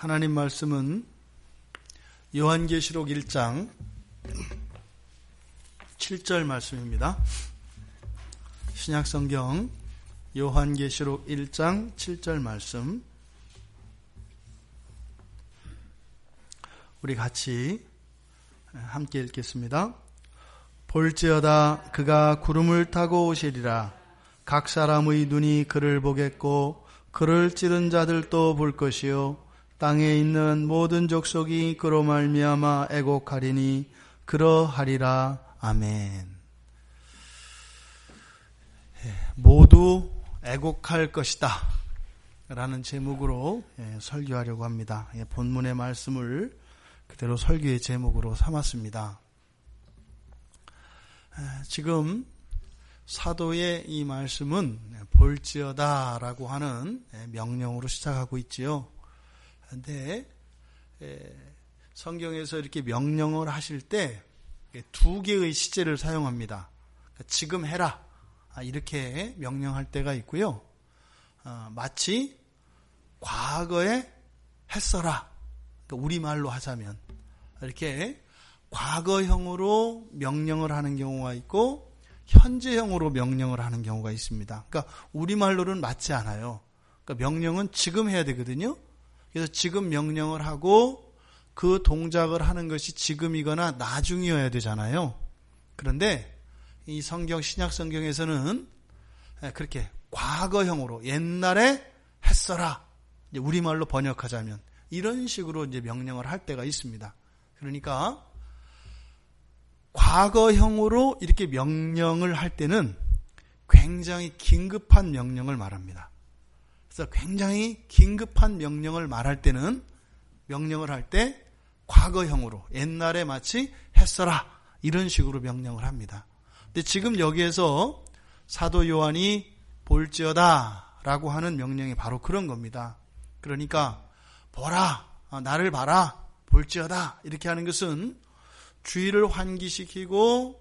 하나님 말씀은 요한계시록 1장 7절 말씀입니다. 신약성경 요한계시록 1장 7절 말씀, 우리 같이 함께 읽겠습니다. 볼지어다 그가 구름을 타고 오시리라. 각 사람의 눈이 그를 보겠고 그를 찌른 자들도 볼 것이요 땅에 있는 모든 족속이 그로 말미암아 애곡하리니 그러하리라. 아멘. 모두 애곡할 것이다 라는 제목으로 설교하려고 합니다. 본문의 말씀을 그대로 설교의 제목으로 삼았습니다. 지금 사도의 이 말씀은 볼지어다 라고 하는 명령으로 시작하고 있지요. 그런데 성경에서 이렇게 명령을 하실 때 두 개의 시제를 사용합니다. 지금 해라 이렇게 명령할 때가 있고요. 마치 과거에 했어라, 우리말로 하자면 이렇게 과거형으로 명령을 하는 경우가 있고 현재형으로 명령을 하는 경우가 있습니다. 그러니까 우리말로는 맞지 않아요. 그러니까 명령은 지금 해야 되거든요. 그래서 지금 명령을 하고 그 동작을 하는 것이 지금이거나 나중이어야 되잖아요. 그런데 이 성경, 신약 성경에서는 그렇게 과거형으로 옛날에 했어라, 우리말로 번역하자면 이런 식으로 이제 명령을 할 때가 있습니다. 그러니까 과거형으로 이렇게 명령을 할 때는 굉장히 긴급한 명령을 말합니다. 그래서 굉장히 긴급한 명령을 말할 때는 명령을 할 때 과거형으로 옛날에 마치 했어라 이런 식으로 명령을 합니다. 근데 지금 여기에서 사도 요한이 볼지어다 라고 하는 명령이 바로 그런 겁니다. 그러니까 보라, 나를 봐라, 볼지어다 이렇게 하는 것은 주의를 환기시키고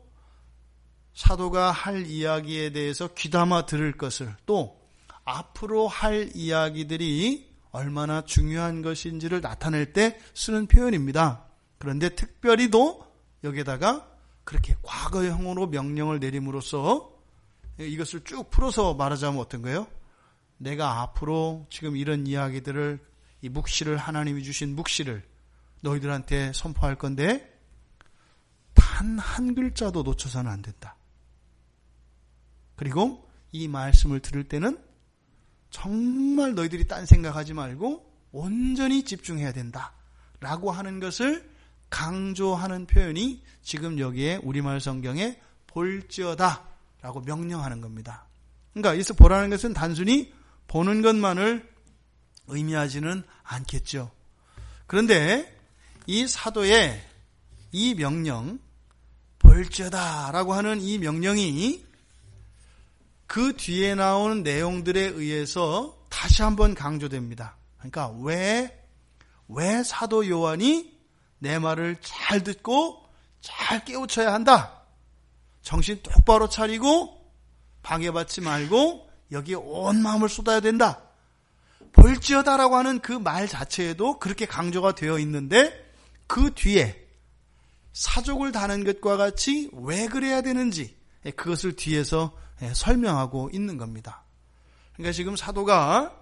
사도가 할 이야기에 대해서 귀담아 들을 것을, 또 앞으로 할 이야기들이 얼마나 중요한 것인지를 나타낼 때 쓰는 표현입니다. 그런데 특별히도 여기에다가 그렇게 과거형으로 명령을 내림으로써 이것을 쭉 풀어서 말하자면 어떤 거예요? 내가 앞으로 지금 이런 이야기들을, 이 묵시를, 하나님이 주신 묵시를 너희들한테 선포할 건데 단 한 글자도 놓쳐서는 안 된다. 그리고 이 말씀을 들을 때는 정말 너희들이 딴 생각하지 말고 온전히 집중해야 된다 라고 하는 것을 강조하는 표현이 지금 여기에 우리말 성경에 볼지어다 라고 명령하는 겁니다. 그러니까 여기서 보라는 것은 단순히 보는 것만을 의미하지는 않겠죠. 그런데 이 사도의 이 명령, 볼지어다 라고 하는 이 명령이 그 뒤에 나오는 내용들에 의해서 다시 한번 강조됩니다. 그러니까 왜 사도 요한이 내 말을 잘 듣고 잘 깨우쳐야 한다. 정신 똑바로 차리고 방해받지 말고 여기에 온 마음을 쏟아야 된다. 볼지어다라고 하는 그 말 자체에도 그렇게 강조가 되어 있는데 그 뒤에 사족을 다는 것과 같이 왜 그래야 되는지 그것을 뒤에서 설명하고 있는 겁니다. 그러니까 지금 사도가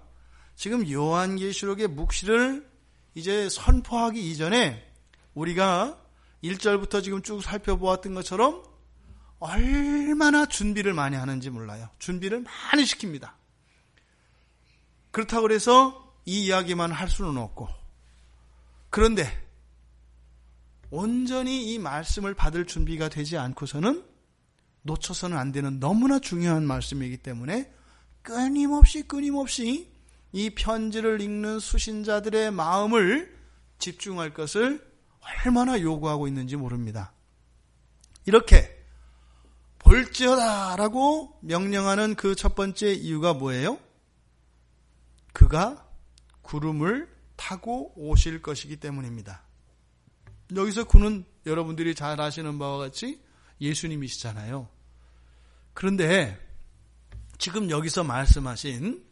지금 요한계시록의 묵시를 이제 선포하기 이전에 우리가 1절부터 지금 쭉 살펴보았던 것처럼 얼마나 준비를 많이 하는지 몰라요. 준비를 많이 시킵니다. 그렇다고 해서 이 이야기만 할 수는 없고, 그런데 온전히 이 말씀을 받을 준비가 되지 않고서는 놓쳐서는 안 되는 너무나 중요한 말씀이기 때문에 끊임없이 이 편지를 읽는 수신자들의 마음을 집중할 것을 얼마나 요구하고 있는지 모릅니다. 이렇게 볼지어다 라고 명령하는 그 첫 번째 이유가 뭐예요? 그가 구름을 타고 오실 것이기 때문입니다. 여기서 그는 여러분들이 잘 아시는 바와 같이 예수님이시잖아요. 그런데 지금 여기서 말씀하신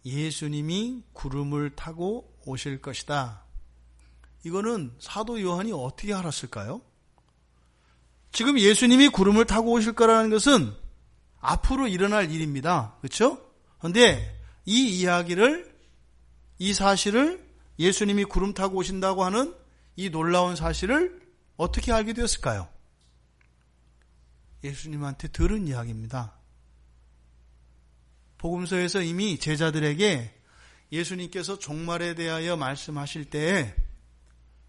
예수님이 구름을 타고 오실 것이다. 이거는 사도 요한이 어떻게 알았을까요? 지금 예수님이 구름을 타고 오실 거라는 것은 앞으로 일어날 일입니다. 그렇죠? 그런데 이 사실을 예수님이 구름 타고 오신다고 하는 이 놀라운 사실을 어떻게 알게 되었을까요? 예수님한테 들은 이야기입니다. 복음서에서 이미 제자들에게 예수님께서 종말에 대하여 말씀하실 때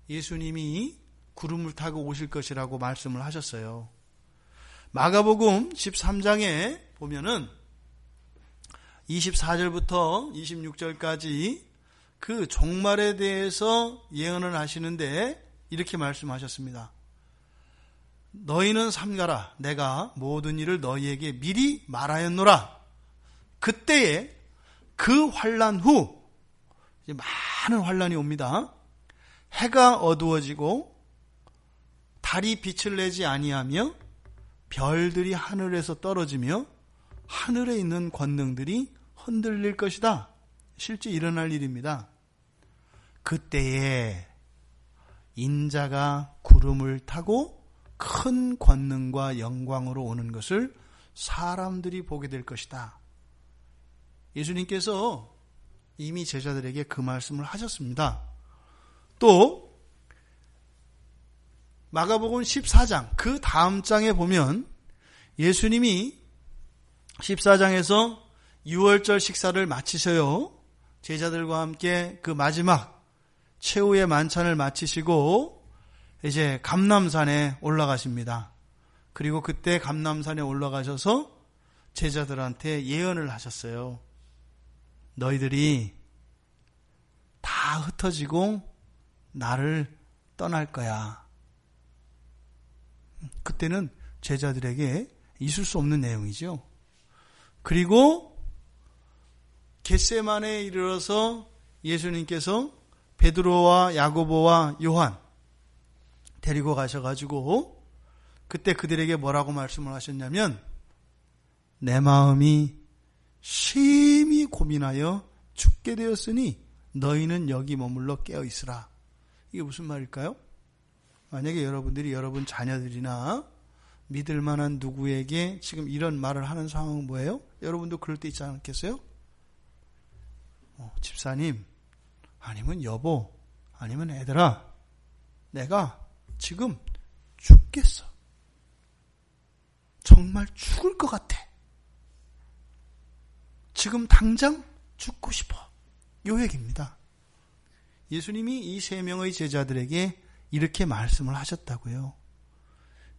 예수님이 구름을 타고 오실 것이라고 말씀을 하셨어요. 마가복음 13장에 보면은 24절부터 26절까지 그 종말에 대해서 예언을 하시는데 이렇게 말씀하셨습니다. 너희는 삼가라. 내가 모든 일을 너희에게 미리 말하였노라. 그때에 그 환난 후 이제 많은 환난이 옵니다. 해가 어두워지고 달이 빛을 내지 아니하며 별들이 하늘에서 떨어지며 하늘에 있는 권능들이 흔들릴 것이다. 실제 일어날 일입니다. 그때에 인자가 구름을 타고 큰 권능과 영광으로 오는 것을 사람들이 보게 될 것이다. 예수님께서 이미 제자들에게 그 말씀을 하셨습니다. 또 마가복음 14장 그 다음 장에 보면 예수님이 14장에서 유월절 식사를 마치셔요. 제자들과 함께 그 마지막 최후의 만찬을 마치시고 이제 감람산에 올라가십니다. 그리고 그때 감람산에 올라가셔서 제자들한테 예언을 하셨어요. 너희들이 다 흩어지고 나를 떠날 거야. 그때는 제자들에게 있을 수 없는 내용이죠. 그리고 겟세마네에 이르러서 예수님께서 베드로와 야고보와 요한 데리고 가셔가지고 그때 그들에게 뭐라고 말씀을 하셨냐면 내 마음이 심히 고민하여 죽게 되었으니 너희는 여기 머물러 깨어있으라. 이게 무슨 말일까요? 만약에 여러분들이 여러분 자녀들이나 믿을 만한 누구에게 지금 이런 말을 하는 상황은 뭐예요? 여러분도 그럴 때 있지 않겠어요? 집사님, 아니면 여보, 아니면 애들아, 내가 지금 죽겠어. 정말 죽을 것 같아. 지금 당장 죽고 싶어. 요 얘기입니다. 예수님이 이 세 명의 제자들에게 이렇게 말씀을 하셨다고요.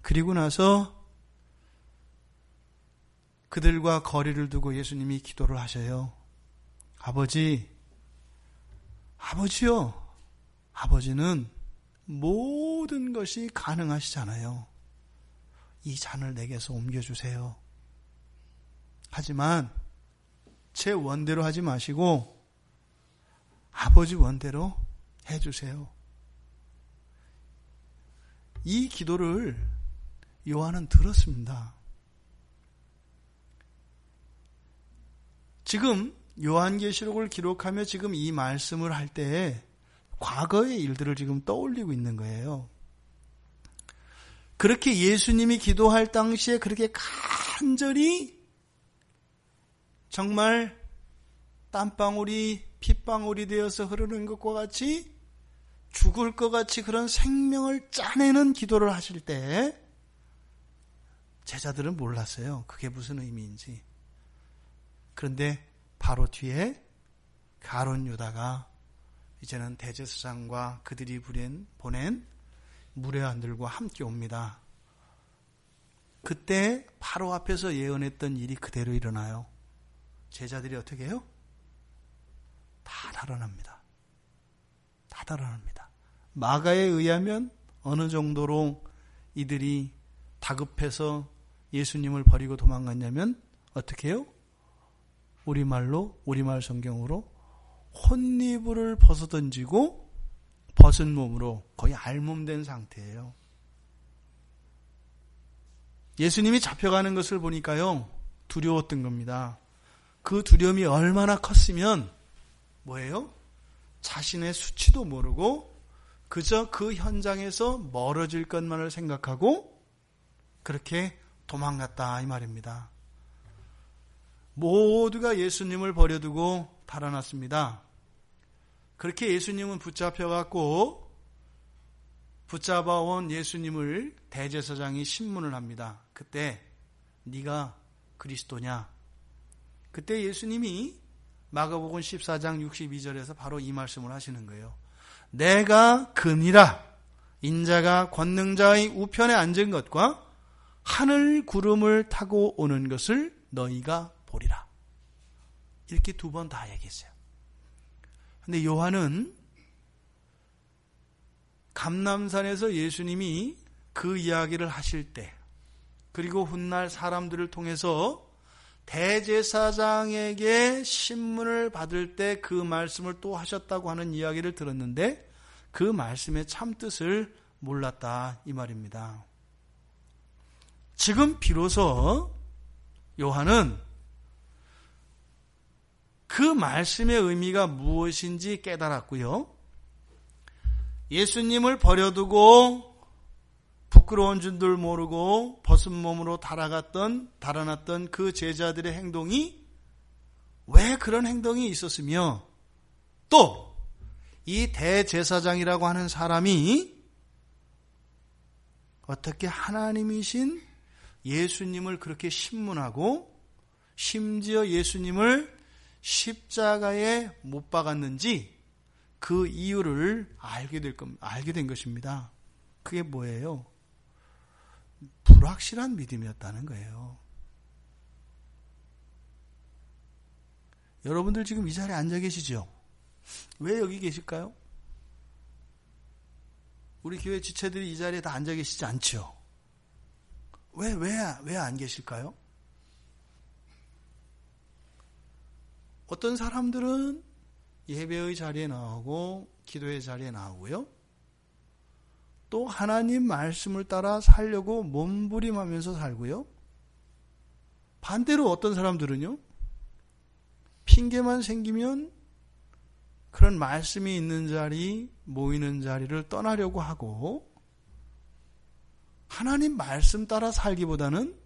그리고 나서 그들과 거리를 두고 예수님이 기도를 하셔요. 아버지요. 아버지는 모든 것이 가능하시잖아요. 이 잔을 내게서 옮겨주세요. 하지만 제 원대로 하지 마시고 아버지 원대로 해주세요. 이 기도를 요한은 들었습니다. 지금 요한계시록을 기록하며 지금 이 말씀을 할 때 과거의 일들을 지금 떠올리고 있는 거예요. 그렇게 예수님이 기도할 당시에 그렇게 간절히 정말 땀방울이 핏방울이 되어서 흐르는 것과 같이 죽을 것 같이 그런 생명을 짜내는 기도를 하실 때 제자들은 몰랐어요. 그게 무슨 의미인지. 그런데 바로 뒤에 가룟 유다가 이제는 대제사장과 그들이 보낸 무례한들과 함께 옵니다. 그때 바로 앞에서 예언했던 일이 그대로 일어나요. 제자들이 어떻게 해요? 다 달아납니다. 다 달아납니다. 마가에 의하면 어느 정도로 이들이 다급해서 예수님을 버리고 도망갔냐면 어떻게 해요? 우리말 성경으로 혼이불을 벗어던지고 벗은 몸으로 거의 알몸된 상태예요. 예수님이 잡혀가는 것을 보니까요, 두려웠던 겁니다. 그 두려움이 얼마나 컸으면 뭐예요? 자신의 수치도 모르고 그저 그 현장에서 멀어질 것만을 생각하고 그렇게 도망갔다 이 말입니다. 모두가 예수님을 버려두고 달아났습니다. 그렇게 예수님은 붙잡혀갖고 붙잡아온 예수님을 대제사장이 신문을 합니다. 그때 네가 그리스도냐? 그때 예수님이 마가복음 14장 62절에서 바로 이 말씀을 하시는 거예요. 내가 그니라. 인자가 권능자의 우편에 앉은 것과 하늘 구름을 타고 오는 것을 너희가 보리라. 이렇게 두 번 다 얘기했어요. 근데 요한은 감람산에서 예수님이 그 이야기를 하실 때, 그리고 훗날 사람들을 통해서 대제사장에게 신문을 받을 때 그 말씀을 또 하셨다고 하는 이야기를 들었는데 그 말씀의 참뜻을 몰랐다 이 말입니다. 지금 비로소 요한은 그 말씀의 의미가 무엇인지 깨달았고요. 예수님을 버려두고 부끄러운 줄도 모르고 벗은 몸으로 달아났던 그 제자들의 행동이 왜 그런 행동이 있었으며 또 이 대제사장이라고 하는 사람이 어떻게 하나님이신 예수님을 그렇게 신문하고 심지어 예수님을 십자가에 못 박았는지 그 이유를 알게 된 것입니다. 그게 뭐예요? 불확실한 믿음이었다는 거예요. 여러분들 지금 이 자리에 앉아 계시죠? 왜 여기 계실까요? 우리 교회 지체들이 이 자리에 다 앉아 계시지 않죠? 왜 안 계실까요? 어떤 사람들은 예배의 자리에 나오고 기도의 자리에 나오고요. 또 하나님 말씀을 따라 살려고 몸부림하면서 살고요. 반대로 어떤 사람들은요. 핑계만 생기면 그런 말씀이 있는 자리, 모이는 자리를 떠나려고 하고 하나님 말씀 따라 살기보다는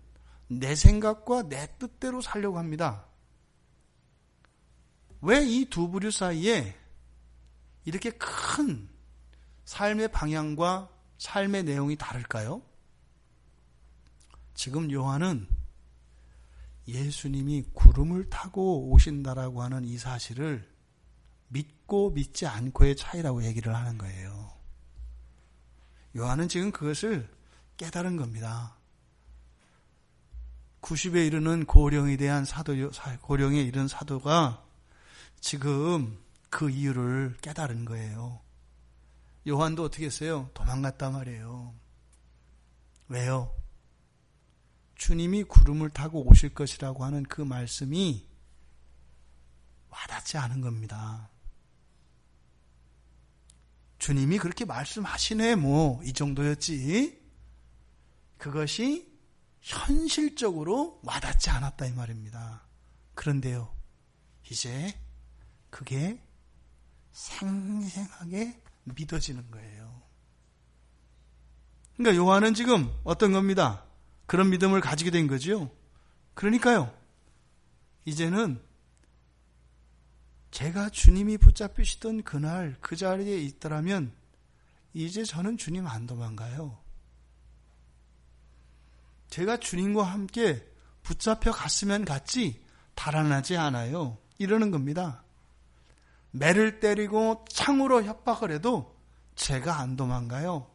내 생각과 내 뜻대로 살려고 합니다. 왜 이 두 부류 사이에 이렇게 큰 삶의 방향과 삶의 내용이 다를까요? 지금 요한은 예수님이 구름을 타고 오신다라고 하는 이 사실을 믿고 믿지 않고의 차이라고 얘기를 하는 거예요. 요한은 지금 그것을 깨달은 겁니다. 90에 이르는 고령에 이른 사도가 지금 그 이유를 깨달은 거예요. 요한도 어떻게 했어요? 도망갔단 말이에요. 왜요? 주님이 구름을 타고 오실 것이라고 하는 그 말씀이 와닿지 않은 겁니다. 주님이 그렇게 말씀하시네 이 정도였지 그것이 현실적으로 와닿지 않았다 이 말입니다. 그런데요, 이제 그게 생생하게 믿어지는 거예요. 그러니까 요한은 지금 어떤 겁니다? 그런 믿음을 가지게 된 거죠. 그러니까요, 이제는 제가 주님이 붙잡히시던 그날 그 자리에 있더라면 이제 저는 주님 안 도망가요. 제가 주님과 함께 붙잡혀 갔으면 갔지 달아나지 않아요. 이러는 겁니다. 매를 때리고 창으로 협박을 해도 제가 안 도망가요.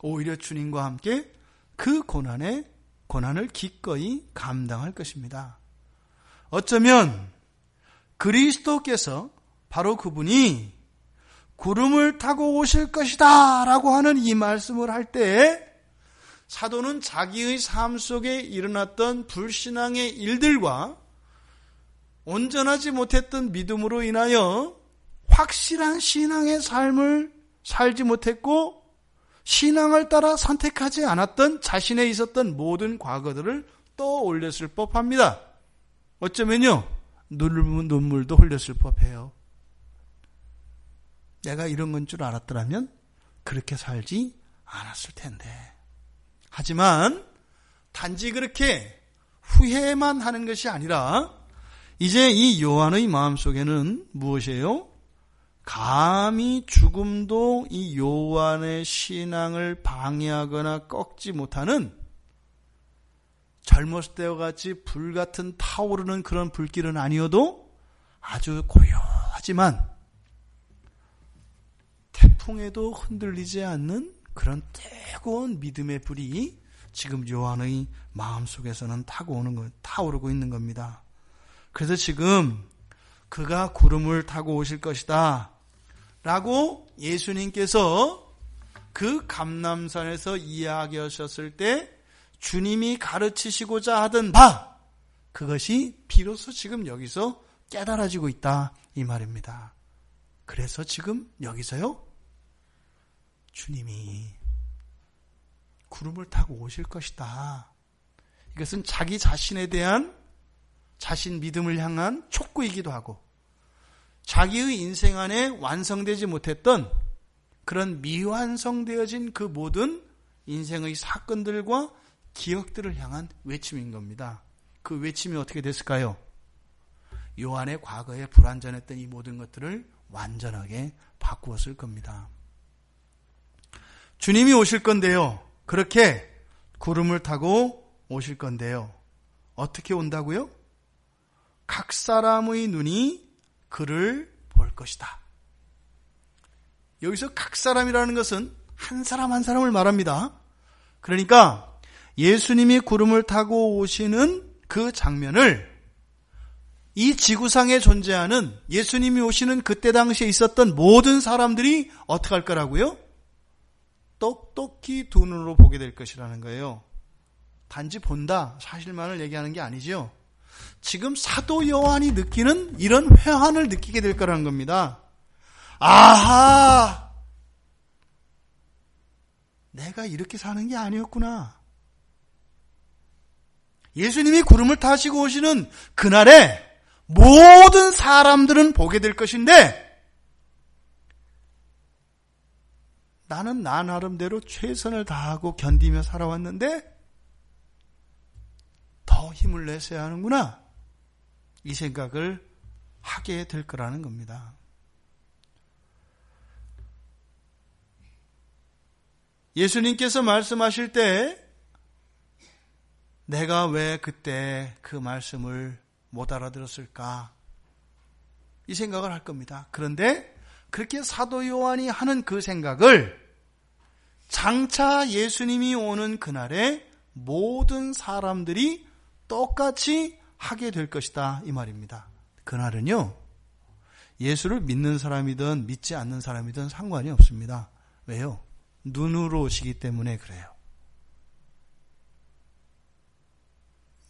오히려 주님과 함께 그 고난을 기꺼이 감당할 것입니다. 어쩌면 그리스도께서 바로 그분이 구름을 타고 오실 것이다 라고 하는 이 말씀을 할 때 사도는 자기의 삶 속에 일어났던 불신앙의 일들과 온전하지 못했던 믿음으로 인하여 확실한 신앙의 삶을 살지 못했고 신앙을 따라 선택하지 않았던 자신에 있었던 모든 과거들을 떠올렸을 법합니다. 어쩌면요, 눈물도 흘렸을 법해요. 내가 이런 건 줄 알았더라면 그렇게 살지 않았을 텐데. 하지만 단지 그렇게 후회만 하는 것이 아니라 이제 이 요한의 마음속에는 무엇이에요? 감히 죽음도 이 요한의 신앙을 방해하거나 꺾지 못하는 젊었을 때와 같이 불같은 타오르는 그런 불길은 아니어도 아주 고요하지만 태풍에도 흔들리지 않는 그런 뜨거운 믿음의 불이 지금 요한의 마음속에서는 타오르고 있는 겁니다. 그래서 지금 그가 구름을 타고 오실 것이다 라고 예수님께서 그 감람산에서 이야기하셨을 때 주님이 가르치시고자 하던 바, 그것이 비로소 지금 여기서 깨달아지고 있다 이 말입니다. 그래서 지금 여기서요, 주님이 구름을 타고 오실 것이다. 이것은 자기 자신에 대한 자신 믿음을 향한 촉구이기도 하고, 자기의 인생 안에 완성되지 못했던 그런 미완성되어진 그 모든 인생의 사건들과 기억들을 향한 외침인 겁니다. 그 외침이 어떻게 됐을까요? 요한의 과거에 불완전했던 이 모든 것들을 완전하게 바꾸었을 겁니다. 주님이 오실 건데요, 그렇게 구름을 타고 오실 건데요, 어떻게 온다고요? 각 사람의 눈이 그를 볼 것이다. 여기서 각 사람이라는 것은 한 사람 한 사람을 말합니다. 그러니까 예수님이 구름을 타고 오시는 그 장면을 이 지구상에 존재하는 예수님이 오시는 그때 당시에 있었던 모든 사람들이 어떻게 할 거라고요? 똑똑히 두 눈으로 보게 될 것이라는 거예요. 단지 본다, 사실만을 얘기하는 게 아니죠. 지금 사도 요한이 느끼는 이런 회한을 느끼게 될 거라는 겁니다. 아하! 내가 이렇게 사는 게 아니었구나. 예수님이 구름을 타시고 오시는 그날에 모든 사람들은 보게 될 것인데, 나는 나 나름대로 최선을 다하고 견디며 살아왔는데 더 힘을 내셔야 하는구나, 이 생각을 하게 될 거라는 겁니다. 예수님께서 말씀하실 때 내가 왜 그때 그 말씀을 못 알아들었을까, 이 생각을 할 겁니다. 그런데 그렇게 사도 요한이 하는 그 생각을 장차 예수님이 오는 그날에 모든 사람들이 똑같이 하게 될 것이다 이 말입니다. 그날은요, 예수를 믿는 사람이든 믿지 않는 사람이든 상관이 없습니다. 왜요? 눈으로 오시기 때문에 그래요.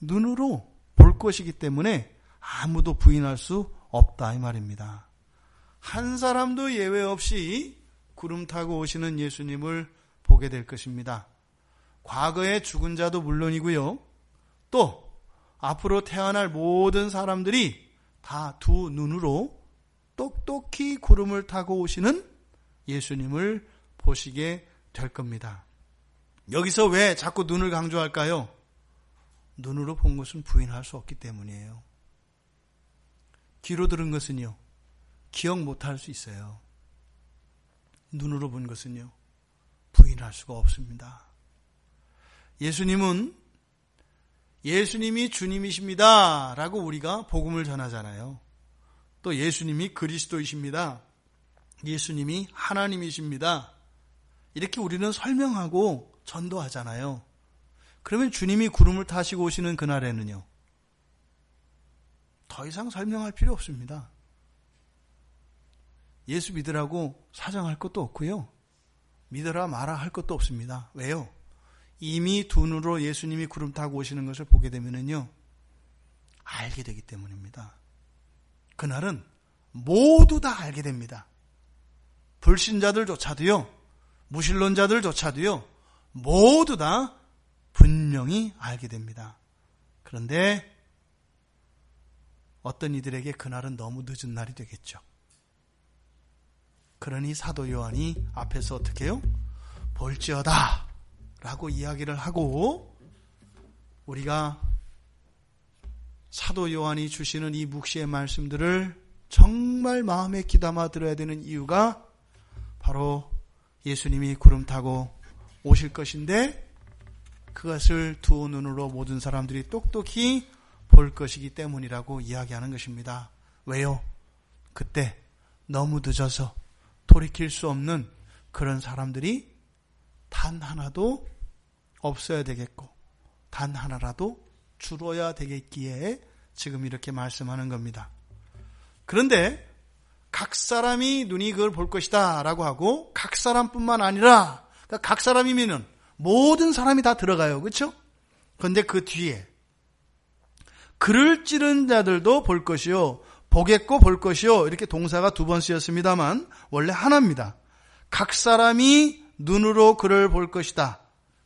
눈으로 볼 것이기 때문에 아무도 부인할 수 없다 이 말입니다. 한 사람도 예외 없이 구름 타고 오시는 예수님을 보게 될 것입니다. 과거의 죽은 자도 물론이고요, 또 앞으로 태어날 모든 사람들이 다 두 눈으로 똑똑히 구름을 타고 오시는 예수님을 보시게 될 겁니다. 여기서 왜 자꾸 눈을 강조할까요? 눈으로 본 것은 부인할 수 없기 때문이에요. 귀로 들은 것은요, 기억 못할 수 있어요. 눈으로 본 것은요, 부인할 수가 없습니다. 예수님은 예수님이 주님이십니다 라고 우리가 복음을 전하잖아요. 또 예수님이 그리스도이십니다, 예수님이 하나님이십니다, 이렇게 우리는 설명하고 전도하잖아요. 그러면 주님이 구름을 타시고 오시는 그날에는요, 더 이상 설명할 필요 없습니다. 예수 믿으라고 사정할 것도 없고요, 믿어라 마라 할 것도 없습니다. 왜요? 이미 두 눈으로 예수님이 구름 타고 오시는 것을 보게 되면은요, 알게 되기 때문입니다. 그날은 모두 다 알게 됩니다. 불신자들조차도요, 무신론자들조차도요, 모두 다 분명히 알게 됩니다. 그런데 어떤 이들에게 그날은 너무 늦은 날이 되겠죠. 그러니 사도 요한이 앞에서 어떻게 해요? 볼지어다 라고 이야기를 하고, 우리가 사도 요한이 주시는 이 묵시의 말씀들을 정말 마음에 귀담아 들어야 되는 이유가 바로 예수님이 구름 타고 오실 것인데, 그것을 두 눈으로 모든 사람들이 똑똑히 볼 것이기 때문이라고 이야기하는 것입니다. 왜요? 그때 너무 늦어서 돌이킬 수 없는 그런 사람들이 단 하나도 없어야 되겠고, 단 하나라도 줄어야 되겠기에 지금 이렇게 말씀하는 겁니다. 그런데 각 사람이 눈이 그걸 볼 것이다 라고 하고, 각 사람뿐만 아니라, 그러니까 각 사람이면은 모든 사람이 다 들어가요. 그렇죠? 그런데 그 뒤에 글을 찌른 자들도 볼 것이요, 보겠고 볼 것이요, 이렇게 동사가 두 번 쓰였습니다만 원래 하나입니다. 각 사람이 눈으로 그를 볼 것이다.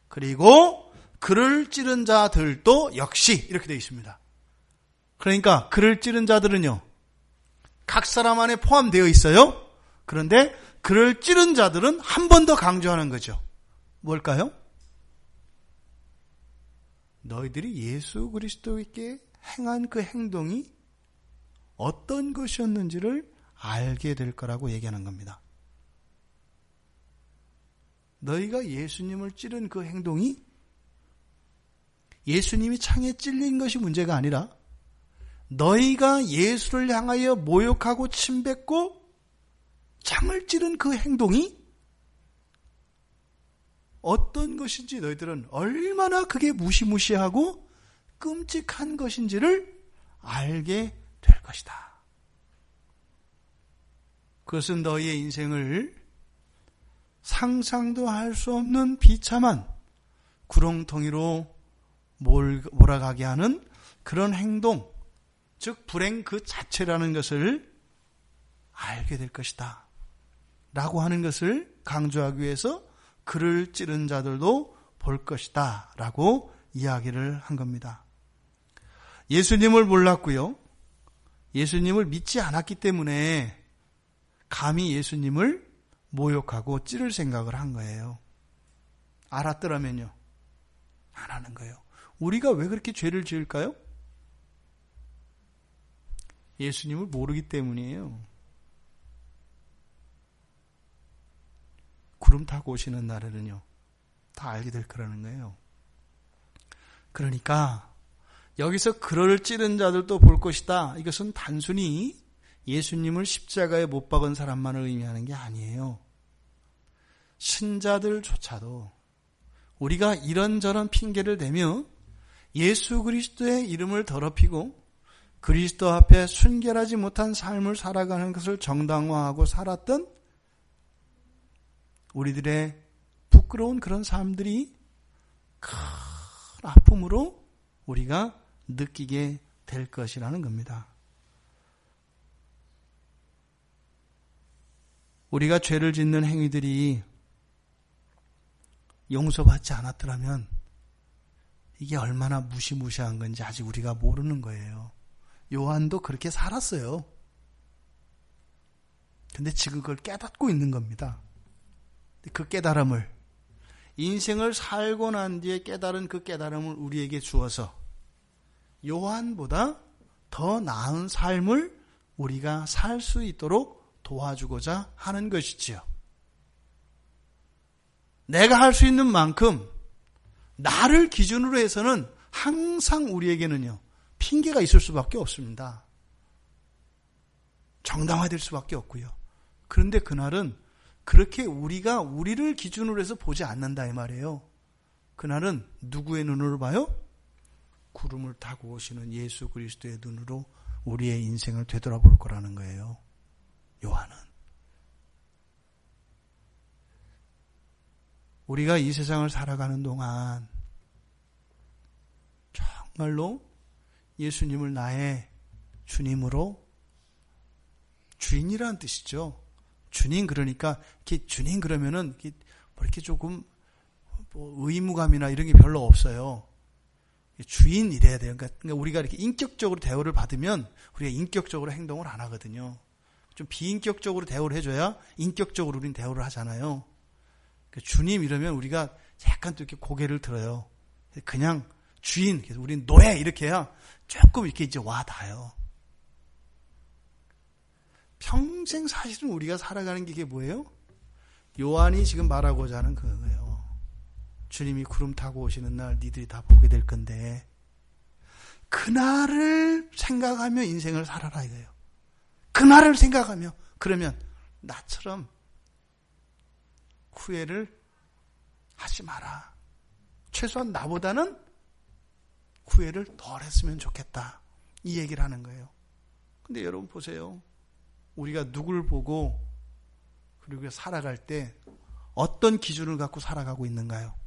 그리고 그를 찌른 자들도 역시 이렇게 되어 있습니다. 그러니까 그를 찌른 자들은요, 각 사람 안에 포함되어 있어요. 그런데 그를 찌른 자들은 한 번 더 강조하는 거죠. 뭘까요? 너희들이 예수 그리스도께 행한 그 행동이 어떤 것이었는지를 알게 될 거라고 얘기하는 겁니다. 너희가 예수님을 찌른 그 행동이 예수님이 창에 찔린 것이 문제가 아니라, 너희가 예수를 향하여 모욕하고 침뱉고 창을 찌른 그 행동이 어떤 것인지, 너희들은 얼마나 그게 무시무시하고 끔찍한 것인지를 알게 될 것이다. 그것은 너희의 인생을 상상도 할 수 없는 비참한 구렁텅이로 몰아가게 하는 그런 행동, 즉 불행 그 자체라는 것을 알게 될 것이다 라고 하는 것을 강조하기 위해서 그를 찌른 자들도 볼 것이다 라고 이야기를 한 겁니다. 예수님을 몰랐고요, 예수님을 믿지 않았기 때문에 감히 예수님을 모욕하고 찌를 생각을 한 거예요. 알았더라면요, 안 하는 거예요. 우리가 왜 그렇게 죄를 지을까요? 예수님을 모르기 때문이에요. 구름 타고 오시는 날에는요, 다 알게 될 거라는 거예요. 그러니까 여기서 그를 찌른 자들도 볼 것이다, 이것은 단순히 예수님을 십자가에 못 박은 사람만을 의미하는 게 아니에요. 신자들조차도 우리가 이런저런 핑계를 대며 예수 그리스도의 이름을 더럽히고 그리스도 앞에 순결하지 못한 삶을 살아가는 것을 정당화하고 살았던 우리들의 부끄러운 그런 삶들이 큰 아픔으로 우리가 느끼게 될 것이라는 겁니다. 우리가 죄를 짓는 행위들이 용서받지 않았더라면 이게 얼마나 무시무시한 건지 아직 우리가 모르는 거예요. 요한도 그렇게 살았어요. 근데 지금 그걸 깨닫고 있는 겁니다. 그 깨달음을, 인생을 살고 난 뒤에 깨달은 그 깨달음을 우리에게 주어서 요한보다 더 나은 삶을 우리가 살 수 있도록 도와주고자 하는 것이지요. 내가 할 수 있는 만큼 나를 기준으로 해서는 항상 우리에게는요, 핑계가 있을 수밖에 없습니다. 정당화될 수밖에 없고요. 그런데 그날은 그렇게 우리가 우리를 기준으로 해서 보지 않는다 이 말이에요. 그날은 누구의 눈으로 봐요? 구름을 타고 오시는 예수 그리스도의 눈으로 우리의 인생을 되돌아볼 거라는 거예요. 요한은. 우리가 이 세상을 살아가는 동안 정말로 예수님을 나의 주님으로, 주인이라는 뜻이죠. 주님, 그러니까 이렇게 주님 그러면은 이렇게 조금 의무감이나 이런 게 별로 없어요. 주인 이래야 돼요. 그러니까 우리가 이렇게 인격적으로 대우를 받으면 우리가 인격적으로 행동을 안 하거든요. 좀 비인격적으로 대우를 해줘야 인격적으로 우리는 대우를 하잖아요. 그러니까 주님 이러면 우리가 약간 또 이렇게 고개를 들어요. 그냥 주인, 그래서 우리는 노예 이렇게 해야 조금 이렇게 이제 와 닿아요. 평생 사실은 우리가 살아가는 게 이게 뭐예요? 요한이 지금 말하고자 하는 그거예요. 주님이 구름 타고 오시는 날 니들이 다 보게 될 건데 그날을 생각하며 인생을 살아라 이거예요. 그날을 생각하며 그러면 나처럼 후회를 하지 마라. 최소한 나보다는 후회를 덜 했으면 좋겠다. 이 얘기를 하는 거예요. 근데 여러분 보세요. 우리가 누굴 보고 그리고 살아갈 때 어떤 기준을 갖고 살아가고 있는가요?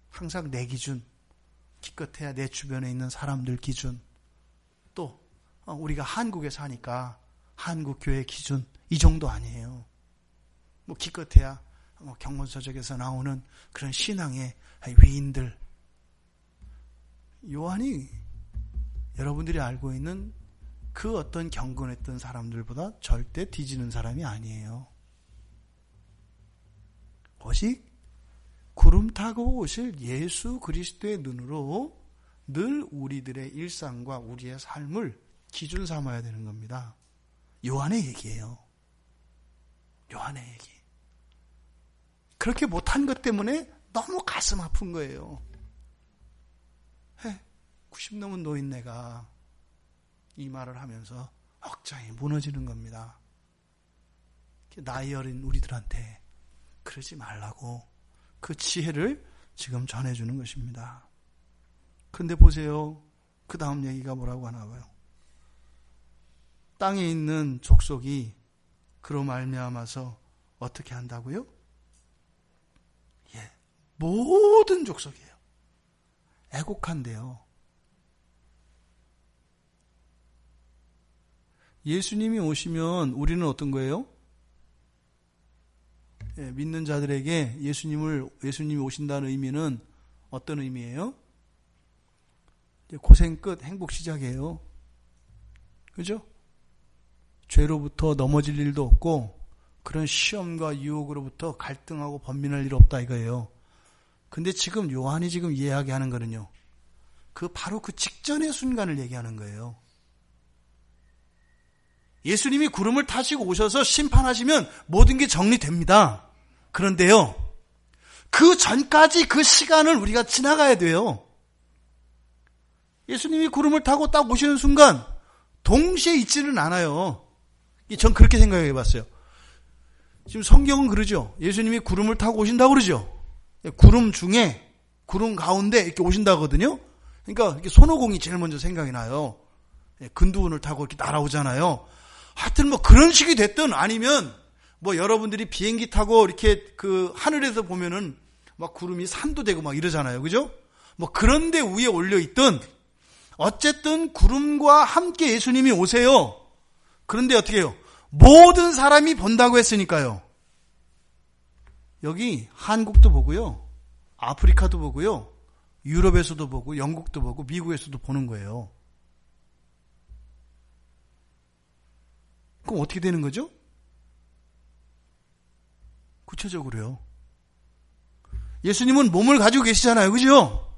항상 내 기준, 기껏해야 내 주변에 있는 사람들 기준, 또 우리가 한국에 사니까 한국 교회 기준 이 정도 아니에요. 뭐 기껏해야 경건서적에서 나오는 그런 신앙의 위인들. 요한이 여러분들이 알고 있는 그 어떤 경건했던 사람들보다 절대 뒤지는 사람이 아니에요. 오직 구름 타고 오실 예수 그리스도의 눈으로 늘 우리들의 일상과 우리의 삶을 기준 삼아야 되는 겁니다. 요한의 얘기예요. 요한의 얘기. 그렇게 못한 것 때문에 너무 가슴 아픈 거예요. 90 넘은 노인네가 이 말을 하면서 억장이 무너지는 겁니다. 나이 어린 우리들한테 그러지 말라고 그 지혜를 지금 전해주는 것입니다. 근데 보세요. 그 다음 얘기가 뭐라고 하나 봐요. 땅에 있는 족속이 그로 말미암아서 어떻게 한다고요? 모든 족속이에요. 애곡한대요. 예수님이 오시면 우리는 어떤 거예요? 믿는 자들에게 예수님이 오신다는 의미는 어떤 의미예요? 고생 끝, 행복 시작이에요. 그죠? 죄로부터 넘어질 일도 없고 그런 시험과 유혹으로부터 갈등하고 번민할 일 없다 이거예요. 근데 지금 요한이 지금 이야기하는 거는요. 바로 그 직전의 순간을 얘기하는 거예요. 예수님이 구름을 타시고 오셔서 심판하시면 모든 게 정리됩니다. 그런데요. 그 전까지 그 시간을 우리가 지나가야 돼요. 예수님이 구름을 타고 딱 오시는 순간 동시에 있지는 않아요. 전 그렇게 생각해 봤어요. 지금 성경은 그러죠. 예수님이 구름을 타고 오신다고 그러죠. 구름 중에 구름 가운데 이렇게 오신다거든요. 그러니까 이렇게 손오공이 제일 먼저 생각이 나요. 근두운을 타고 이렇게 날아오잖아요. 하여튼 뭐 그런 식이 됐든 아니면 뭐 여러분들이 비행기 타고 이렇게 그 하늘에서 보면은 막 구름이 산도 되고 막 이러잖아요. 그죠? 뭐 그런데 위에 올려 있든 어쨌든 구름과 함께 예수님이 오세요. 그런데 어떻게 해요? 모든 사람이 본다고 했으니까요. 여기 한국도 보고요. 아프리카도 보고요. 유럽에서도 보고 영국도 보고 미국에서도 보는 거예요. 그럼 어떻게 되는 거죠? 구체적으로요. 예수님은 몸을 가지고 계시잖아요. 그죠?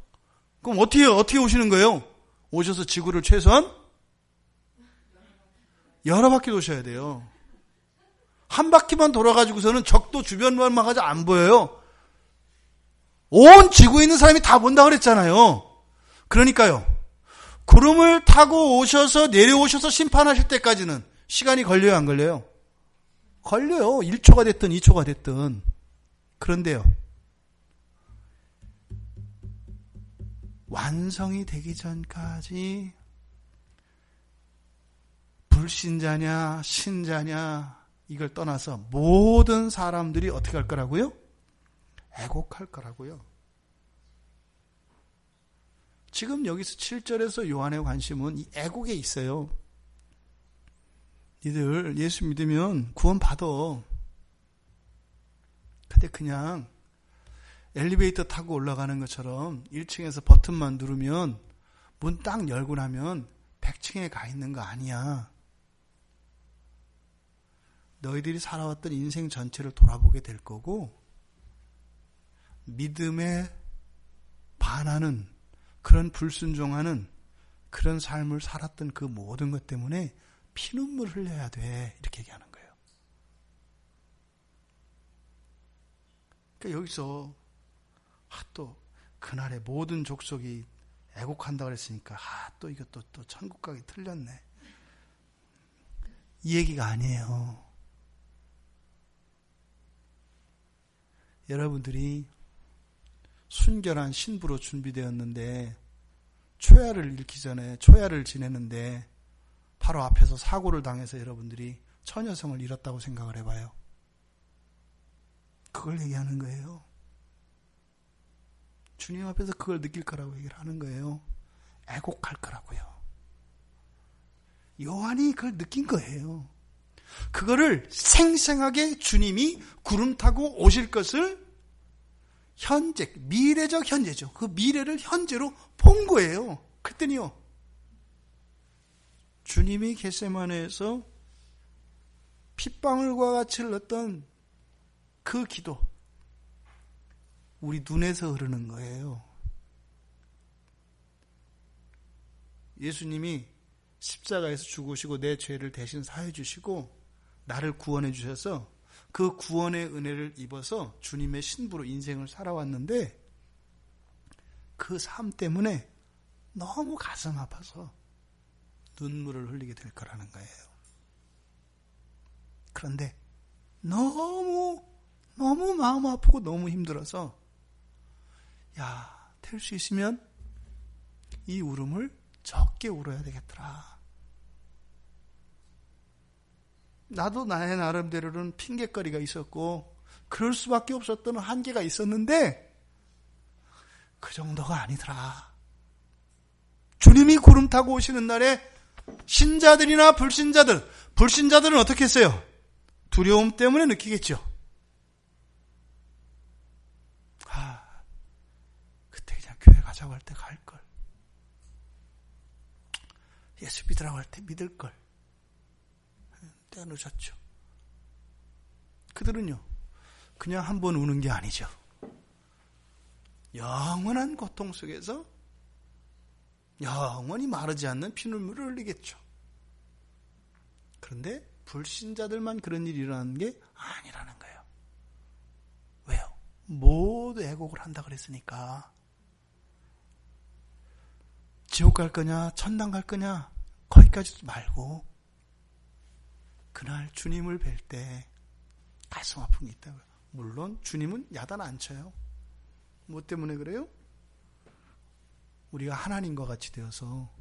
그럼 어떻게 오시는 거예요? 오셔서 지구를 최소한 여러 바퀴 도셔야 돼요. 한 바퀴만 돌아가지고서는 적도 주변만 가지고 안 보여요. 온 지구에 있는 사람이 다 본다 그랬잖아요. 그러니까요. 구름을 타고 오셔서 내려오셔서 심판하실 때까지는 시간이 걸려요, 안 걸려요? 걸려요. 1초가 됐든 2초가 됐든. 그런데요. 완성이 되기 전까지 불신자냐 신자냐 이걸 떠나서 모든 사람들이 어떻게 할 거라고요? 애곡할 거라고요. 지금 여기서 7절에서 요한의 관심은 이 애곡에 있어요. 니들 예수 믿으면 구원 받아. 근데 그냥 엘리베이터 타고 올라가는 것처럼 1층에서 버튼만 누르면 문 딱 열고 나면 100층에 가 있는 거 아니야. 너희들이 살아왔던 인생 전체를 돌아보게 될 거고, 믿음에 반하는, 그런 불순종하는 그런 삶을 살았던 그 모든 것 때문에 피눈물 흘려야 돼. 이렇게 얘기하는 거예요. 그러니까 여기서 또 그날의 모든 족속이 애곡한다 그랬으니까 또 이것도 또 천국 가기 틀렸네. 이 얘기가 아니에요. 여러분들이 순결한 신부로 준비되었는데 초야를 잃기 전에 초야를 지내는데 바로 앞에서 사고를 당해서 여러분들이 처녀성을 잃었다고 생각을 해봐요. 그걸 얘기하는 거예요. 주님 앞에서 그걸 느낄 거라고 얘기를 하는 거예요. 애곡할 거라고요. 요한이 그걸 느낀 거예요. 그거를 생생하게 주님이 구름 타고 오실 것을 현재, 미래적 현재죠. 그 미래를 현재로 본 거예요. 그랬더니요, 주님이 겟세마네에서 핏방울과 같이 흘렀던 그 기도, 우리 눈에서 흐르는 거예요. 예수님이 십자가에서 죽으시고 내 죄를 대신 사해 주시고 나를 구원해 주셔서 그 구원의 은혜를 입어서 주님의 신부로 인생을 살아왔는데 그 삶 때문에 너무 가슴 아파서 눈물을 흘리게 될 거라는 거예요. 그런데 너무 마음 아프고 너무 힘들어서 될 수 있으면 이 울음을 적게 울어야 되겠더라. 나도 나의 나름대로는 핑계거리가 있었고 그럴 수밖에 없었던 한계가 있었는데 그 정도가 아니더라. 주님이 구름 타고 오시는 날에 신자들이나 불신자들은 어떻게 했어요? 두려움 때문에 느끼겠죠. 그때 그냥 교회 가자고 할 때 갈걸. 예수 믿으라고 할 때 믿을걸. 때가 늦었죠. 그들은요, 그냥 한 번 우는 게 아니죠. 영원한 고통 속에서 영원히 마르지 않는 피눈물을 흘리겠죠. 그런데 불신자들만 그런 일이 일어나는 게 아니라는 거예요. 왜요? 모두 애곡을 한다 그랬으니까. 지옥 갈 거냐, 천당 갈 거냐, 거기까지도 말고 그날 주님을 뵐 때 가슴 아픈 게 있다고요. 물론 주님은 야단 안 쳐요. 뭐 때문에 그래요? 우리가 하나님과 같이 되어서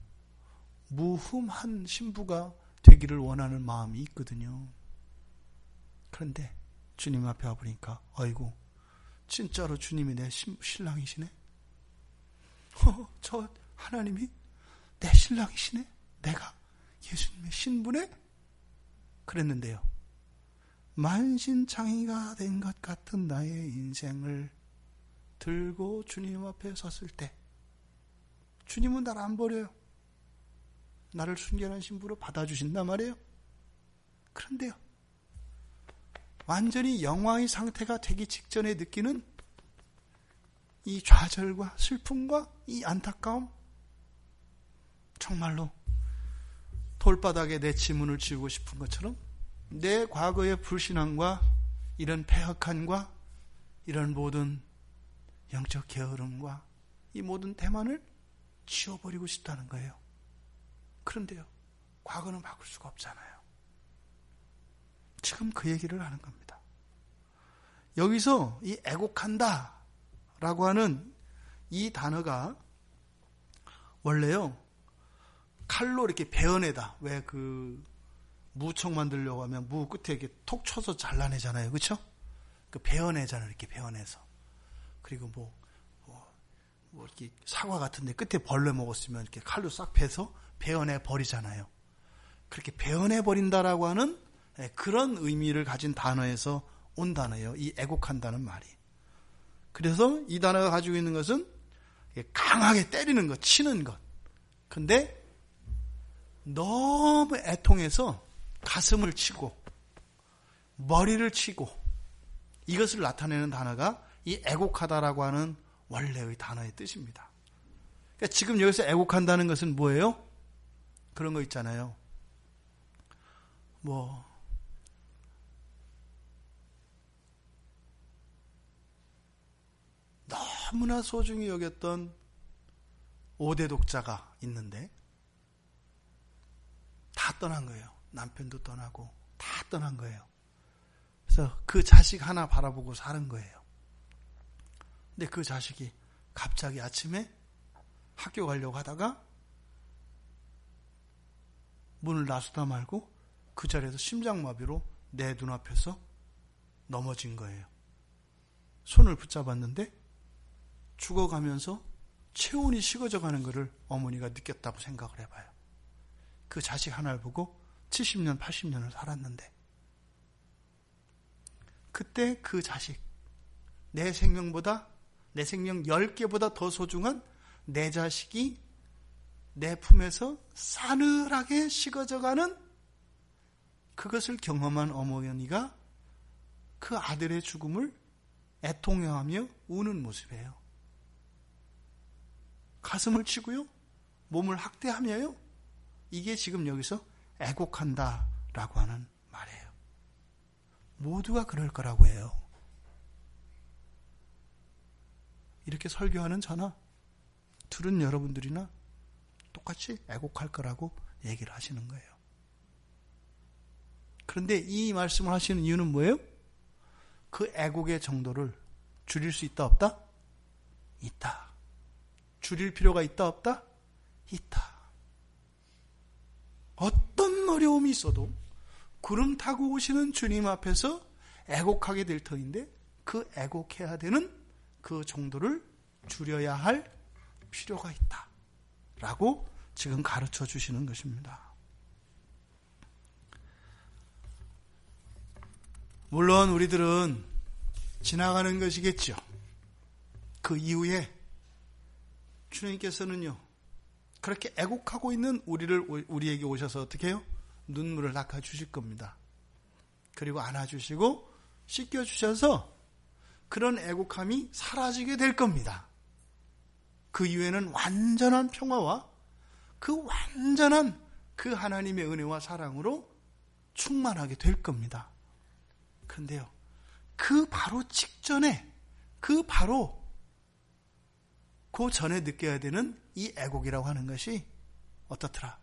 무흠한 신부가 되기를 원하는 마음이 있거든요. 그런데 주님 앞에 와보니까 아이고, 진짜로 주님이 내 신랑이시네? 저 하나님이 내 신랑이시네? 내가 예수님의 신부네? 그랬는데요, 만신창이가 된 것 같은 나의 인생을 들고 주님 앞에 섰을 때 주님은 나를 안 버려요. 나를 순결한 신부로 받아주신단 말이에요. 그런데요, 완전히 영광의 상태가 되기 직전에 느끼는 이 좌절과 슬픔과 이 안타까움, 정말로 돌바닥에 내 지문을 지우고 싶은 것처럼 내 과거의 불신앙과 이런 패역함과 이런 모든 영적 게으름과 이 모든 대만을 지워버리고 싶다는 거예요. 그런데요, 과거는 바꿀 수가 없잖아요. 지금 그 얘기를 하는 겁니다. 여기서 이 애곡한다 라고 하는 이 단어가 원래요, 칼로 이렇게 베어내다. 왜 그 무청 만들려고 하면 무 끝에 이렇게 톡 쳐서 잘라내잖아요. 그렇죠? 그 베어내잖아요. 이렇게 베어내서. 그리고 뭐 이렇게 사과 같은데 끝에 벌레 먹었으면 이렇게 칼로 싹 베서 베어내 버리잖아요. 그렇게 베어내 버린다라고 하는 그런 의미를 가진 단어에서 온 단어예요. 이 애곡한다는 말이. 그래서 이 단어가 가지고 있는 것은 강하게 때리는 것, 치는 것. 근데 너무 애통해서 가슴을 치고 머리를 치고 이것을 나타내는 단어가 이 애곡하다라고 하는 원래의 단어의 뜻입니다. 그러니까 지금 여기서 애곡한다는 것은 뭐예요? 그런 거 있잖아요. 너무나 소중히 여겼던 5대 독자가 있는데 다 떠난 거예요. 남편도 떠나고 다 떠난 거예요. 그래서 그 자식 하나 바라보고 사는 거예요. 근데 그 자식이 갑자기 아침에 학교 가려고 하다가 문을 나서다 말고 그 자리에서 심장마비로 내 눈앞에서 넘어진 거예요. 손을 붙잡았는데 죽어가면서 체온이 식어져 가는 것을 어머니가 느꼈다고 생각을 해봐요. 그 자식 하나를 보고 70년, 80년을 살았는데 그때 그 자식, 내 생명 10개보다 더 소중한 내 자식이 내 품에서 싸늘하게 식어져가는 그것을 경험한 어머니가 그 아들의 죽음을 애통해하며 우는 모습이에요. 가슴을 치고요. 몸을 학대하며요. 이게 지금 여기서 애곡한다라고 하는 말이에요. 모두가 그럴 거라고 해요. 이렇게 설교하는 저나 들은 여러분들이나 똑같이 애곡할 거라고 얘기를 하시는 거예요. 그런데 이 말씀을 하시는 이유는 뭐예요? 그 애곡의 정도를 줄일 수 있다 없다? 있다. 줄일 필요가 있다 없다? 있다. 어떤 어려움이 있어도 구름 타고 오시는 주님 앞에서 애곡하게 될 터인데 그 애곡해야 되는 그 정도를 줄여야 할 필요가 있다. 라고 지금 가르쳐 주시는 것입니다. 물론 우리들은 지나가는 것이겠죠. 그 이후에 주님께서는요, 그렇게 애곡하고 있는 우리에게 오셔서 어떻게 해요? 눈물을 닦아 주실 겁니다. 그리고 안아주시고 씻겨주셔서 그런 애곡함이 사라지게 될 겁니다. 그 이후에는 완전한 평화와 그 완전한 그 하나님의 은혜와 사랑으로 충만하게 될 겁니다. 그런데요, 그 바로 직전에, 그 전에 느껴야 되는 이 애곡이라고 하는 것이 어떻더라?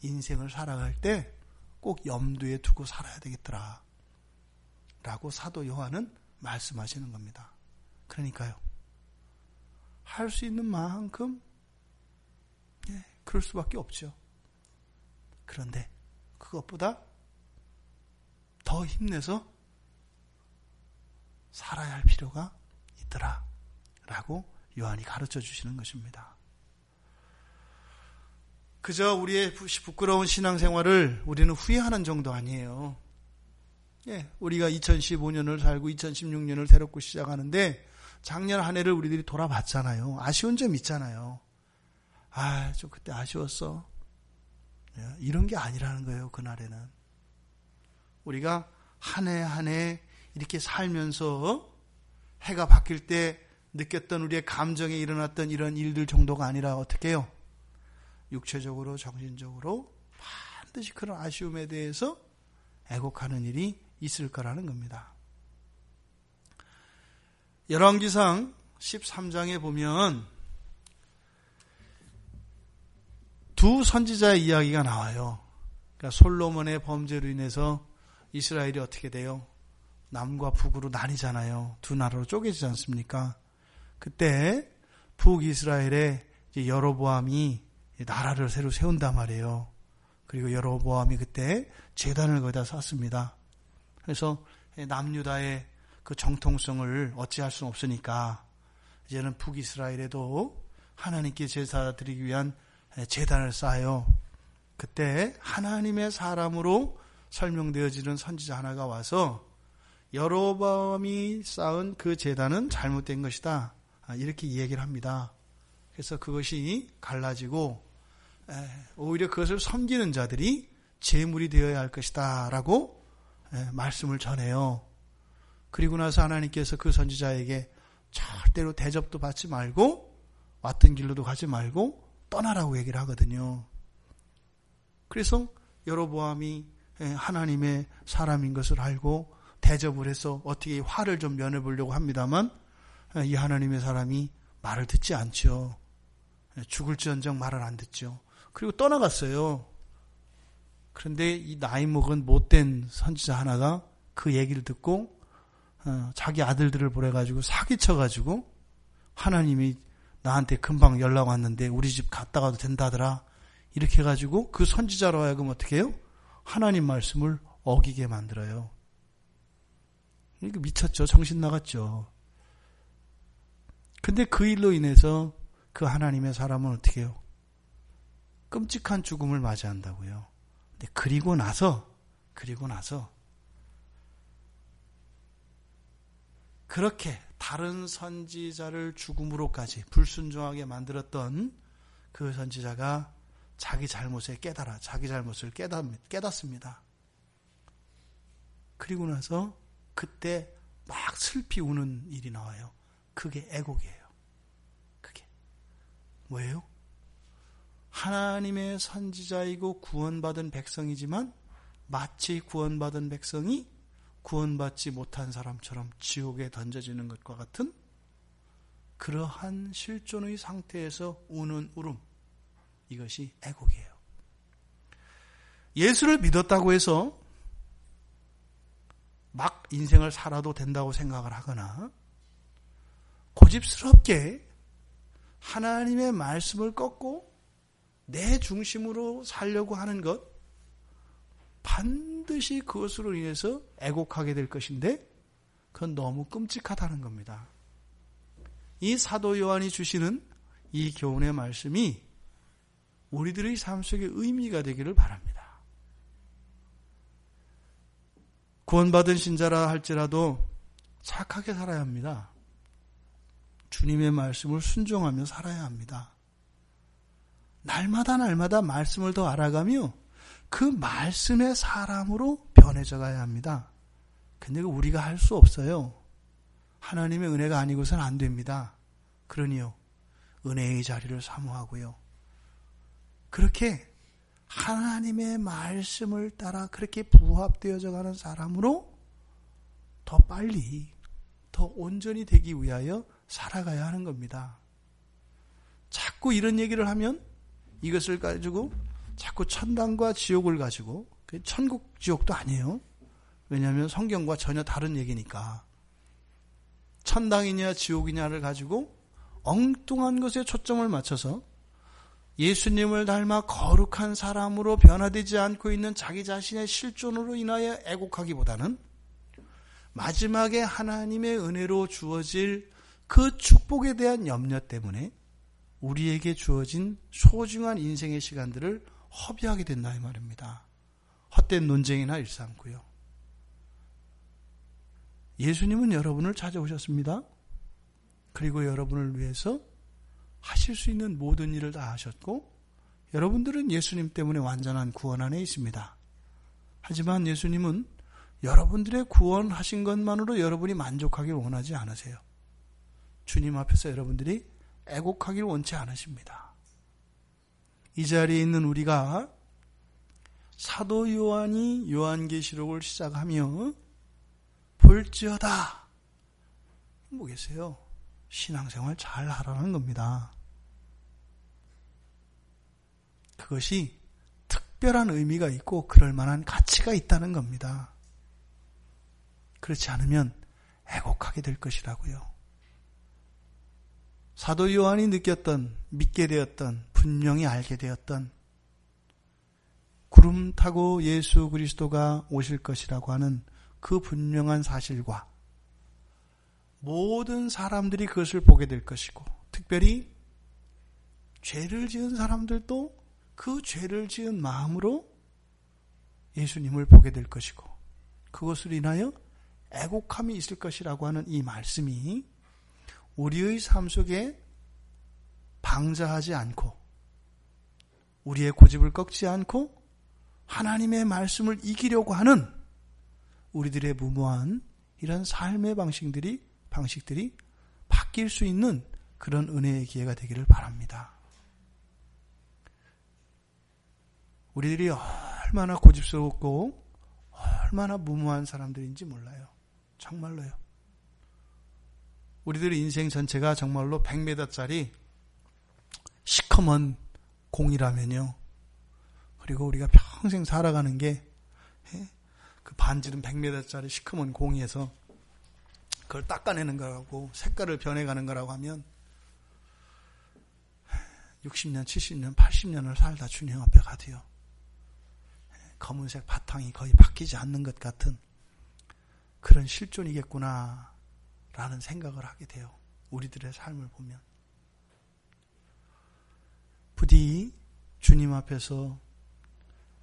인생을 살아갈 때 꼭 염두에 두고 살아야 되겠더라. 라고 사도 요한은 말씀하시는 겁니다. 그러니까요, 할 수 있는 만큼 그럴 수밖에 없죠. 그런데 그것보다 더 힘내서 살아야 할 필요가 있더라 라고 요한이 가르쳐 주시는 것입니다. 그저 우리의 부끄러운 신앙생활을 우리는 후회하는 정도 아니에요. 우리가 2015년을 살고 2016년을 새롭고 시작하는데 작년 한 해를 우리들이 돌아봤잖아요. 아쉬운 점 있잖아요. 좀 그때 아쉬웠어. 이런 게 아니라는 거예요. 그날에는 우리가 한 해 한 해 이렇게 살면서 해가 바뀔 때 느꼈던 우리의 감정에 일어났던 이런 일들 정도가 아니라 어떻게 해요? 육체적으로 정신적으로 반드시 그런 아쉬움에 대해서 애곡하는 일이 있을 거라는 겁니다. 열왕기상 13장에 보면 두 선지자의 이야기가 나와요. 그러니까 솔로몬의 범죄로 인해서 이스라엘이 어떻게 돼요? 남과 북으로 나뉘잖아요. 두 나라로 쪼개지지 않습니까? 그때 북이스라엘의 여로보암이 나라를 새로 세운단 말이에요. 그리고 여로보암이 그때 제단을 거기다 쌓습니다. 그래서 남유다의 그 정통성을 어찌할 수는 없으니까 이제는 북이스라엘에도 하나님께 제사 드리기 위한 제단을 쌓아요. 그때 하나님의 사람으로 설명되어지는 선지자 하나가 와서 여로보암이 쌓은 그 제단은 잘못된 것이다. 이렇게 얘기를 합니다. 그래서 그것이 갈라지고 오히려 그것을 섬기는 자들이 제물이 되어야 할 것이다 라고 말씀을 전해요. 그리고 나서 하나님께서 그 선지자에게 절대로 대접도 받지 말고 왔던 길로도 가지 말고 떠나라고 얘기를 하거든요. 그래서 여로보암이 하나님의 사람인 것을 알고 대접을 해서 어떻게 화를 좀 면해보려고 합니다만 이 하나님의 사람이 말을 듣지 않죠. 죽을지언정 말을 안 듣죠. 그리고 떠나갔어요. 그런데 이 나이 먹은 못된 선지자 하나가 그 얘기를 듣고 자기 아들들을 보내가지고 사기쳐가지고 하나님이 나한테 금방 연락 왔는데 우리 집 갔다 가도 된다더라. 이렇게 해가지고 그 선지자로 하여금 어떻게 해요? 하나님 말씀을 어기게 만들어요. 이거 미쳤죠. 정신 나갔죠. 근데 그 일로 인해서 그 하나님의 사람은 어떻게 해요? 끔찍한 죽음을 맞이한다고요. 근데 그리고 나서 그렇게 다른 선지자를 죽음으로까지 불순종하게 만들었던 그 선지자가 자기 잘못을 깨닫습니다. 그리고 나서 그때 막 슬피 우는 일이 나와요. 그게 애곡이에요. 그게 뭐예요? 하나님의 선지자이고 구원받은 백성이지만 마치 구원받은 백성이 구원받지 못한 사람처럼 지옥에 던져지는 것과 같은 그러한 실존의 상태에서 우는 울음, 이것이 애곡이에요. 예수를 믿었다고 해서 막 인생을 살아도 된다고 생각을 하거나 고집스럽게 하나님의 말씀을 꺾고 내 중심으로 살려고 하는 것, 반드시 그것으로 인해서 애곡하게 될 것인데 그건 너무 끔찍하다는 겁니다. 이 사도 요한이 주시는 이 교훈의 말씀이 우리들의 삶 속에 의미가 되기를 바랍니다. 구원받은 신자라 할지라도 착하게 살아야 합니다. 주님의 말씀을 순종하며 살아야 합니다. 날마다 말씀을 더 알아가며 그 말씀의 사람으로 변해져 가야 합니다. 근데 우리가 할 수 없어요. 하나님의 은혜가 아니고서는 안 됩니다. 그러니요, 은혜의 자리를 사모하고요. 그렇게 하나님의 말씀을 따라 그렇게 부합되어져 가는 사람으로 더 빨리, 더 온전히 되기 위하여 살아가야 하는 겁니다. 자꾸 이런 얘기를 하면 이것을 가지고 자꾸 천당과 지옥을 가지고, 천국 지옥도 아니에요. 왜냐하면 성경과 전혀 다른 얘기니까. 천당이냐 지옥이냐를 가지고 엉뚱한 것에 초점을 맞춰서 예수님을 닮아 거룩한 사람으로 변화되지 않고 있는 자기 자신의 실존으로 인하여 애곡하기보다는 마지막에 하나님의 은혜로 주어질 그 축복에 대한 염려 때문에 우리에게 주어진 소중한 인생의 시간들을 허비하게 된다 이 말입니다. 헛된 논쟁이나 일삼고요. 예수님은 여러분을 찾아오셨습니다. 그리고 여러분을 위해서 하실 수 있는 모든 일을 다 하셨고 여러분들은 예수님 때문에 완전한 구원 안에 있습니다. 하지만 예수님은 여러분들의 구원하신 것만으로 여러분이 만족하길 원하지 않으세요. 주님 앞에서 여러분들이 애곡하길 원치 않으십니다. 이 자리에 있는 우리가 사도 요한이 요한계시록을 시작하며 볼지어다 뭐겠어요? 신앙생활 잘 하라는 겁니다. 그것이 특별한 의미가 있고 그럴 만한 가치가 있다는 겁니다. 그렇지 않으면 애곡하게 될 것이라고요. 사도 요한이 느꼈던, 믿게 되었던, 분명히 알게 되었던 구름 타고 예수 그리스도가 오실 것이라고 하는 그 분명한 사실과 모든 사람들이 그것을 보게 될 것이고 특별히 죄를 지은 사람들도 그 죄를 지은 마음으로 예수님을 보게 될 것이고 그것으로 인하여 애곡함이 있을 것이라고 하는 이 말씀이 우리의 삶 속에 방자하지 않고 우리의 고집을 꺾지 않고 하나님의 말씀을 이기려고 하는 우리들의 무모한 이런 삶의 방식들이 바뀔 수 있는 그런 은혜의 기회가 되기를 바랍니다. 우리들이 얼마나 고집스럽고 얼마나 무모한 사람들인지 몰라요. 정말로요. 우리들의 인생 전체가 정말로 100m짜리 시커먼 공이라면요. 그리고 우리가 평생 살아가는 게 그 반지름 100m짜리 시커먼 공에서 그걸 닦아내는 거라고 색깔을 변해가는 거라고 하면 60년, 70년, 80년을 살다 주님 앞에 가도요. 검은색 바탕이 거의 바뀌지 않는 것 같은 그런 실존이겠구나 라는 생각을 하게 돼요. 우리들의 삶을 보면. 부디 주님 앞에서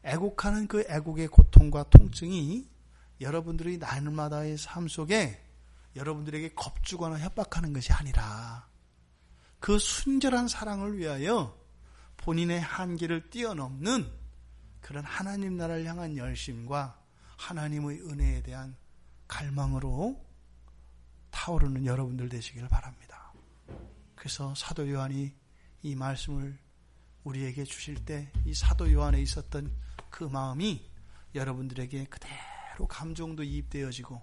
애곡하는 그 애곡의 고통과 통증이 여러분들의 날마다의 삶 속에 여러분들에게 겁주거나 협박하는 것이 아니라 그 순결한 사랑을 위하여 본인의 한계를 뛰어넘는 그런 하나님 나라를 향한 열심과 하나님의 은혜에 대한 갈망으로 타오르는 여러분들 되시길 바랍니다. 그래서 사도 요한이 이 말씀을 우리에게 주실 때 이 사도 요한에 있었던 그 마음이 여러분들에게 그대로 감정도 이입되어지고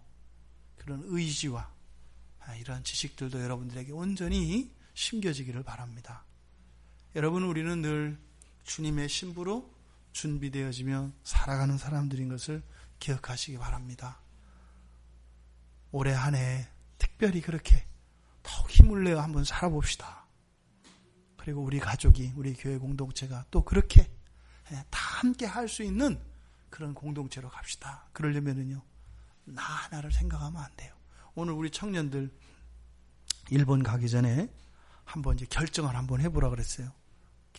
그런 의지와 이러한 지식들도 여러분들에게 온전히 심겨지기를 바랍니다. 여러분, 우리는 늘 주님의 신부로 준비되어지며 살아가는 사람들인 것을 기억하시기 바랍니다. 올해 한 해 특별히 그렇게 더욱 힘을 내어 한번 살아봅시다. 그리고 우리 가족이, 우리 교회 공동체가 또 그렇게 다 함께 할 수 있는 그런 공동체로 갑시다. 그러려면은요, 나 하나를 생각하면 안 돼요. 오늘 우리 청년들 일본 가기 전에 한번 이제 결정을 한번 해보라 그랬어요.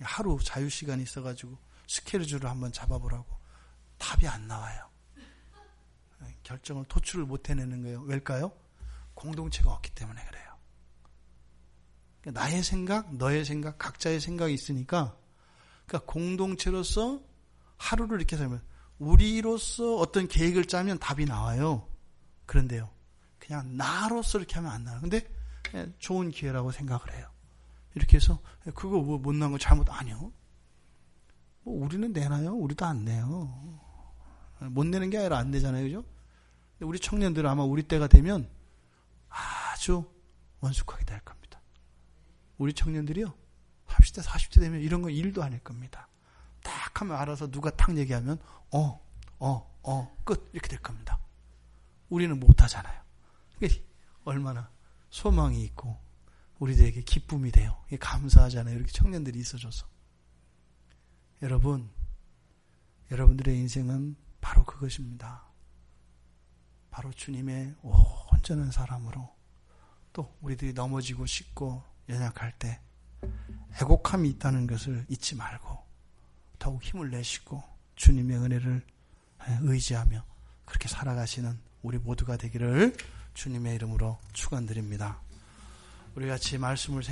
하루 자유 시간이 있어가지고 스케줄을 한번 잡아보라고. 답이 안 나와요. 결정을 도출을 못 해내는 거예요. 왜일까요? 공동체가 없기 때문에 그래요. 나의 생각, 너의 생각, 각자의 생각이 있으니까, 그러니까 공동체로서 하루를 이렇게 살면 우리로서 어떤 계획을 짜면 답이 나와요. 그런데요, 그냥 나로서 이렇게 하면 안 나와요. 근데 좋은 기회라고 생각을 해요. 이렇게 해서 그거 못 나온 거 잘못 아니요. 뭐 우리는 내나요? 우리도 안 내요. 못 내는 게 아니라 안 내잖아요, 그죠? 근데 우리 청년들은 아마 우리 때가 되면 아주 원숙하게 될 겁니다. 우리 청년들이요, 30대, 40대 되면 이런 거 일도 안 할 겁니다. 딱 하면 알아서 누가 딱 얘기하면 끝 이렇게 될 겁니다. 우리는 못 하잖아요. 얼마나 소망이 있고 우리들에게 기쁨이 돼요. 감사하잖아요. 이렇게 청년들이 있어줘서. 여러분, 여러분들의 인생은 바로 그것입니다. 바로 주님의 온전한 사람으로, 또 우리들이 넘어지고 싶고 연약할 때 애곡함이 있다는 것을 잊지 말고 더욱 힘을 내시고 주님의 은혜를 의지하며 그렇게 살아가시는 우리 모두가 되기를 주님의 이름으로 축원드립니다. 우리 같이 말씀을